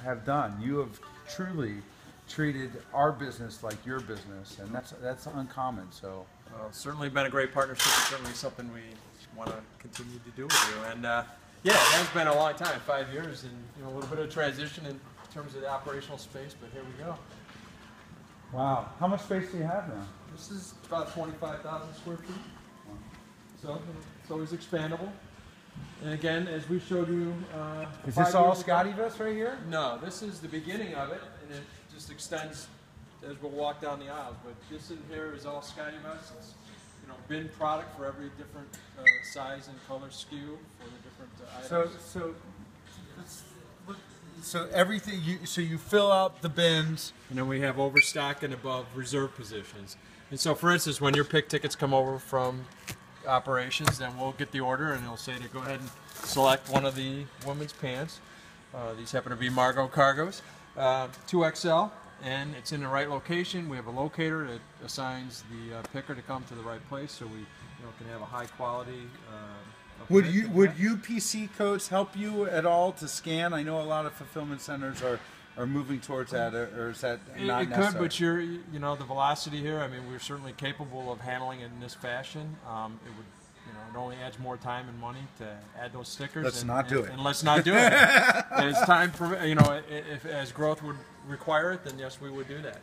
have done. You have truly treated our business like your business, and that's uncommon. So, well, it's certainly been a great partnership. It's certainly something we want to continue to do with you. And yeah, it has been a long time, 5 years, and a little bit of transition in terms of the operational space. But here we go. Wow, how much space do you have now? This is about 25,000 square feet. Wow. So it's always expandable. And again, as we showed you, is this all SCOTTeVEST right here? No, this is the beginning of it, and it just extends as we'll walk down the aisles. But this in here is all SCOTTeVEST. It's bin product for every different size and color SKU for the different items. So everything you fill out the bins, and then we have overstock and above reserve positions. And so, for instance, when your pick tickets come over from operations, then we'll get the order and it'll say to go ahead and select one of the women's pants. These happen to be Margot Cargos, 2XL, and it's in the right location. We have a locator that assigns the picker to come to the right place, so we can have a high quality. Would UPC codes help you at all to scan? I know a lot of fulfillment centers are moving towards that, or is that not necessary? It could, but the velocity here, I mean, we're certainly capable of handling it in this fashion. It would, it only adds more time and money to add those stickers. Let's not do it. And let's not do it. As time, if as growth would require it, then yes, we would do that.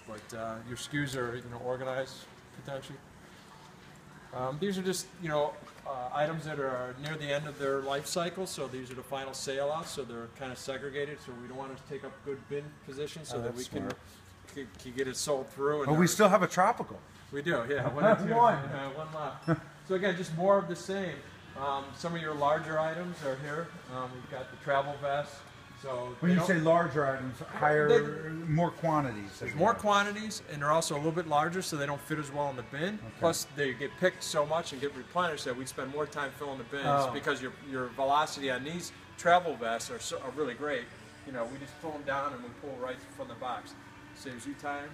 But your SKUs are, organized potentially. These are just, items that are near the end of their life cycle, so these are the final sale outs, so they're kind of segregated, so we don't want to take up good bin positions so that we can get it sold through. And we still have a tropical. We do, yeah. One left. So again, just more of the same. Some of your larger items are here. We've got the travel vest. So when you say larger items, more quantities. There's more quantities, and they're also a little bit larger, so they don't fit as well in the bin. Okay. Plus, they get picked so much and get replenished that we spend more time filling the bins because your velocity on these travel vests are really great. We just pull them down and we pull right from the box. Saves you time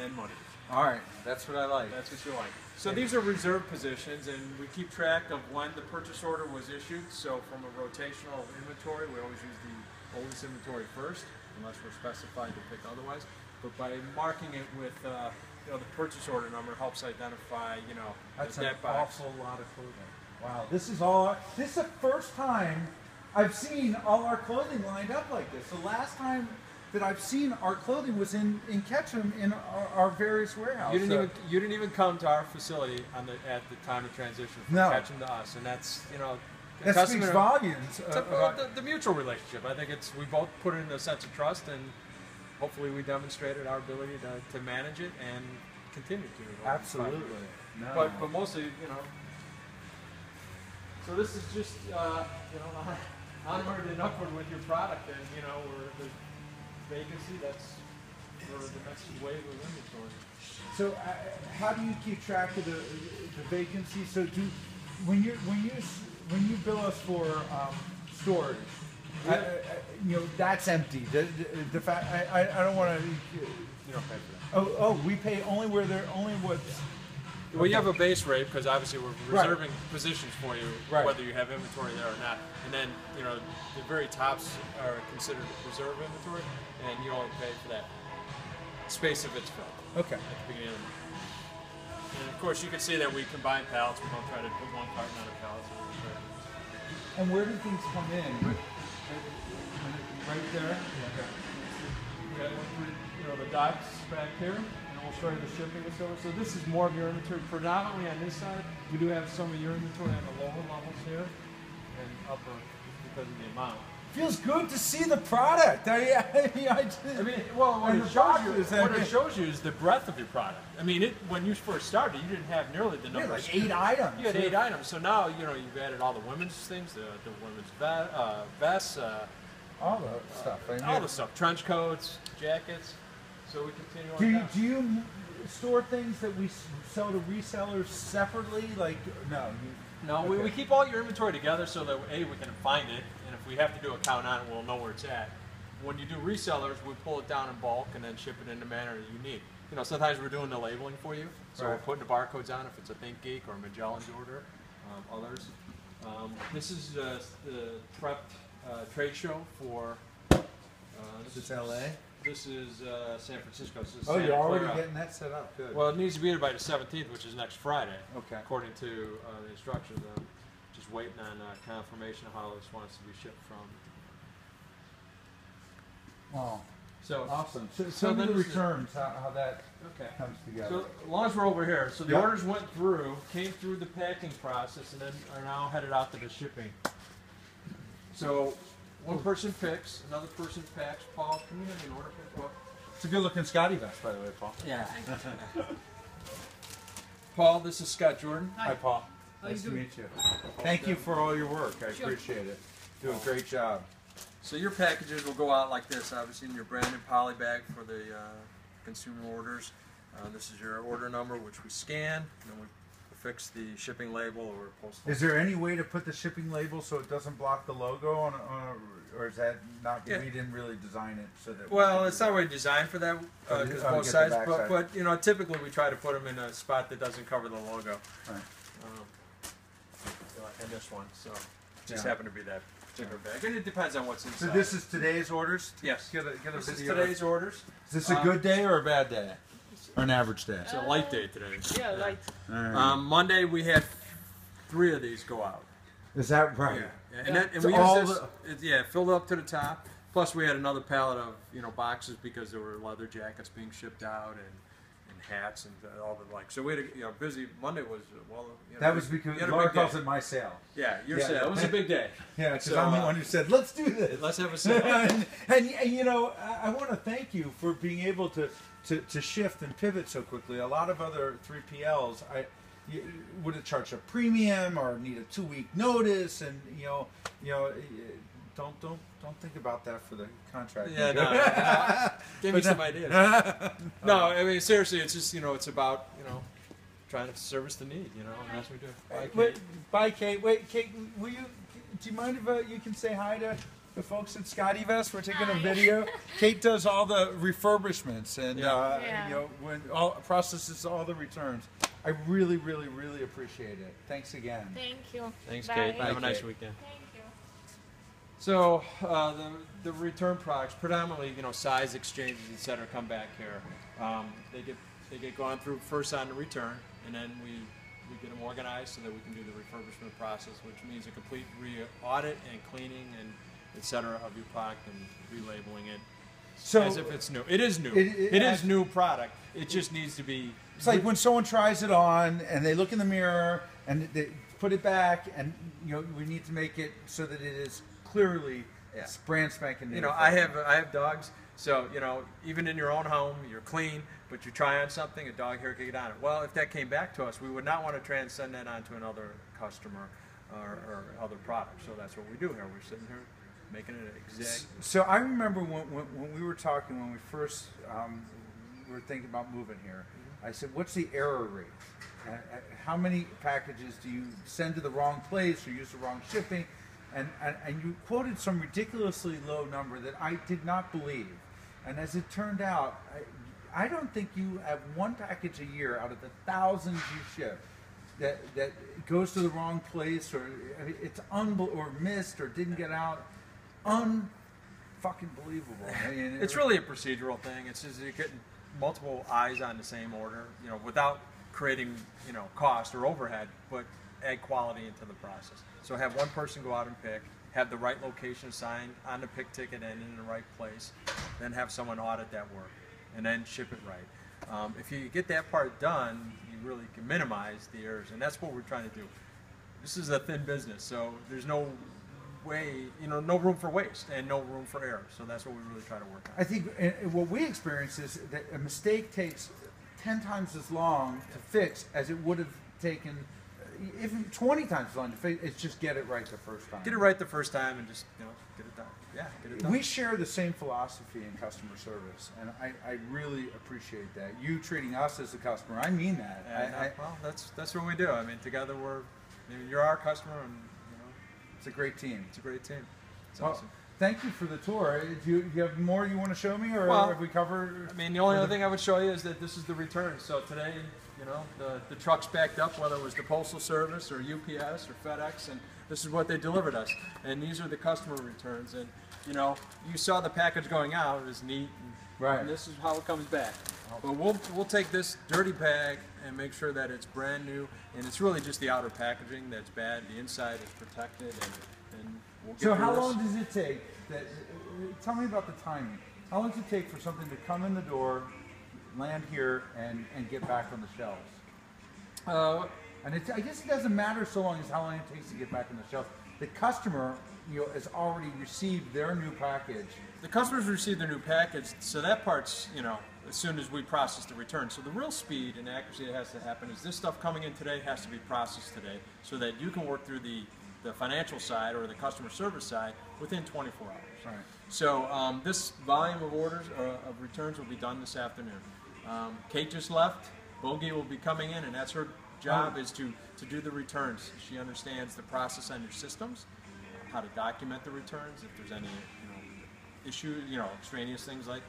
and money. All right, that's what I like. That's what you like. So these are reserve positions, and we keep track of when the purchase order was issued. So from a rotational inventory, we always use the oldest inventory first, unless we're specified to pick otherwise. But by marking it with the purchase order number helps identify that's an awful lot of clothing. Wow, this is the first time I've seen all our clothing lined up like this. The last time that I've seen our clothing was in Ketchum in our various warehouses. You didn't even come to our facility at the time of transition from Ketchum to us, and that's that speaks volumes. The mutual relationship. I think we both put it in a sense of trust, and hopefully we demonstrated our ability to manage it and continue to. Absolutely. No. But mostly, So this is just onward and upward with your product, and the vacancy. That's for the next wave of inventory. So how do you keep track of the vacancy? So when you bill us for storage, that's empty. The fact I don't want to. You don't pay for that. Oh, we pay only what's. Well, you have a base rate because obviously we're reserving positions for you, whether you have inventory there or not. And then the very tops are considered reserve inventory, and you only pay for that space if it's filled. Okay. At the beginning. And of course, you can see that we combine pallets. We don't try to put one carton on a pallet. And where do things come in? Right there. Okay. We got the docks back here, and we'll show you the shipping and so on. So this is more of your inventory. Predominantly on this side, we do have some of your inventory on the lower levels here and upper because of the amount. Feels good to see the product. What it shows you is the breadth of your product. I mean, when you first started, you didn't have nearly the number. Like 8 items. You had 8 items. So now you've added all the women's things, the women's vests, all the stuff. All the stuff, trench coats, jackets. So we continue on. Do you store things that we sell to resellers separately? Like No, we keep all your inventory together so that we can find it, and if we have to do a count on it, we'll know where it's at. When you do resellers, we pull it down in bulk and then ship it in the manner that you need. Sometimes we're doing the labeling for you, so we're putting the barcodes on if it's a Think Geek or Magellan's order, others. This is the prepped trade show for Is this LA? This is San Francisco. This is Oh, Santa you're already Clara. getting that set up. Good. Well, it needs to be here by the 17th, which is next Friday. Okay. According to the instructions, I'm just waiting on confirmation of how this wants to be shipped from. Oh, So awesome. So so the then returns, how that okay. comes together. So as long as we're over here, so the Yep. orders went through, came through the packing process, and then are now headed out to the shipping. So one person picks, another person packs. Paul, can you have an order for Paul? It's a good looking SCOTTeVEST, by the way, Paul. Yeah. Paul, this is Scott Jordan. Hi, Paul. How Nice you to doing? meet you. Thank you for all your work. I Sure. appreciate it. Do a great job. So your packages will go out like this, obviously in your branded poly bag for the consumer orders. This is your order number, which we scan, and then we fix the shipping label or postal. Is there any way to put the shipping label so it doesn't block the logo or is that not? Yeah. We didn't really design it so that. Well, it's not really designed for that because to both get the sides, backside. but you know, typically we try to put them in a spot that doesn't cover the logo. Right. And this one, so it just Yeah. happened to be that particular bag, and it depends on what's inside. So this is today's orders. yes. Get a This is video. today's orders. Is this a good day or a bad day? Or an average day? It's a light day today. Yeah, right. All right. Monday we had 3 of these go out. Is that right? Yeah, and So we all used this. Yeah, filled up to the top. Plus, we had another pallet of boxes because there were leather jackets being shipped out and hats and all the like. So we had a busy Monday was That was because Laura calls it my sale. Yeah, your Yeah. sale. It was a big day. Yeah, because So, I'm the one who said, let's do this. Let's have a sale. and you know, I want to thank you for being able to shift and pivot so quickly. A lot of other 3PLs, you would have charged a premium or need a 2-week notice, and don't think about that for the contract. Yeah, no. Give me some ideas. No, I mean seriously, it's just it's about trying to service the need, and that's what we do. Bye, Kate. Bye, Kate. Wait, Kate, do you mind if you can say hi to the folks at SCOTTeVEST? We're taking a video. Kate does all the refurbishments and when processes all the returns. I really, really, really appreciate it. Thanks again. Thank you. Thanks, Bye. Kate. Bye, Have a nice Kate. weekend. Thank you. So the return products, predominantly size exchanges, etc., come back here. They get gone through first on the return, and then we get them organized so that we can do the refurbishment process, which means a complete audit and cleaning and etc. of your product and relabeling it as if it's new. It is new. It is new product. It just needs to be. It's like when someone tries it on and they look in the mirror and they put it back, and we need to make it so that it is clearly brand spanking new. I have dogs, so even in your own home, you're clean, but you try on something, a dog hair can get on it. Well, if that came back to us, we would not want to transcend that onto another customer or other product. So that's what we do here. We're sitting here making it exact. So I remember when we were talking, when we first were thinking about moving here, I said, what's the error rate? How many packages do you send to the wrong place or use the wrong shipping? And you quoted some ridiculously low number that I did not believe. And as it turned out, I don't think you have one package a year out of the thousands you ship that goes to the wrong place, or it's or missed or didn't get out. Fucking believable. It's really a procedural thing. It's just you're getting multiple eyes on the same order, without creating, cost or overhead, but add quality into the process. So have one person go out and pick, have the right location assigned on the pick ticket and in the right place, then have someone audit that work, and then ship it right. If you get that part done, you really can minimize the errors, and that's what we're trying to do. This is a thin business, so there's no way, no room for waste and no room for error. So that's what we really try to work on. I think what we experience is that a mistake takes 10 times as long to fix as it would have taken, even 20 times as long to fix. It's just get it right the first time. Get it right the first time and just get it done. Yeah, get it done. We share the same philosophy in customer service, and I really appreciate that. You treating us as a customer, I mean that. And, well, that's what we do. I mean, together you're our customer, and it's a great team. It's a great team. It's Well, awesome. thank you for the tour. Do you have more you want to show me, or have we covered? I mean, the only other thing I would show you is that this is the return. So today, the truck's backed up, whether it was the Postal Service or UPS or FedEx, and this is what they delivered us. And these are the customer returns. And you know, you saw the package going out, it was neat, and this is how it comes back. But we'll take this dirty bag and make sure that it's brand new, and it's really just the outer packaging that's bad. The inside is protected, and we'll get So through how this. long does it take? Tell me about the timing. How long does it take for something to come in the door, land here, and get back on the shelves? And I guess it doesn't matter so long as how long it takes to get back on the shelves. The customer, has already received their new package. The customers received their new package, so that part's, as soon as we process the return. So the real speed and accuracy that has to happen is this stuff coming in today has to be processed today so that you can work through the financial side or the customer service side within 24 hours. Right. So this volume of orders, of returns will be done this afternoon. Kate just left. Bogie will be coming in, and that's her job is to do the returns. She understands the process on your systems, how to document the returns, if there's any issues, extraneous things like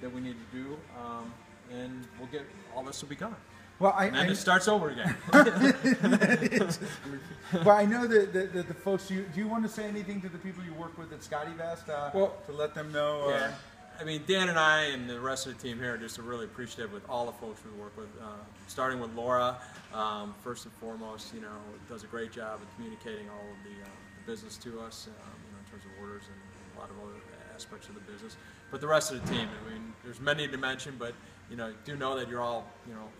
that we need to do, and we'll get all this will be gone. Well, and then it starts over again. Well, I know that the folks. Do you want to say anything to the people you work with at SCOTTeVEST to let them know? Yeah. I mean, Dan and I and the rest of the team here are just really appreciative with all the folks we work with, starting with Laura, first and foremost, does a great job of communicating all of the business to us, in terms of orders and a lot of other aspects of the business. But the rest of the team, I mean, there's many to mention, but do know that you're all,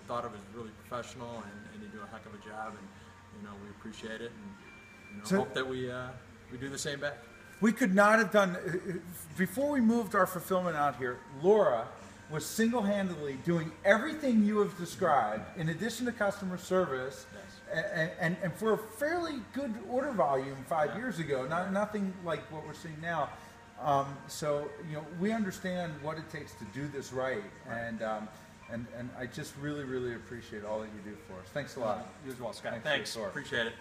thought of as really professional, and you do a heck of a job, and we appreciate it, and hope that we do the same back. We could not have done, before we moved our fulfillment out here, Laura was single-handedly doing everything you have described, in addition to customer service, and for a fairly good order volume 5 years ago, nothing like what we're seeing now. So, we understand what it takes to do this right, and I just really, really appreciate all that you do for us. Thanks a lot. You as well, Scott. Thanks. Appreciate it.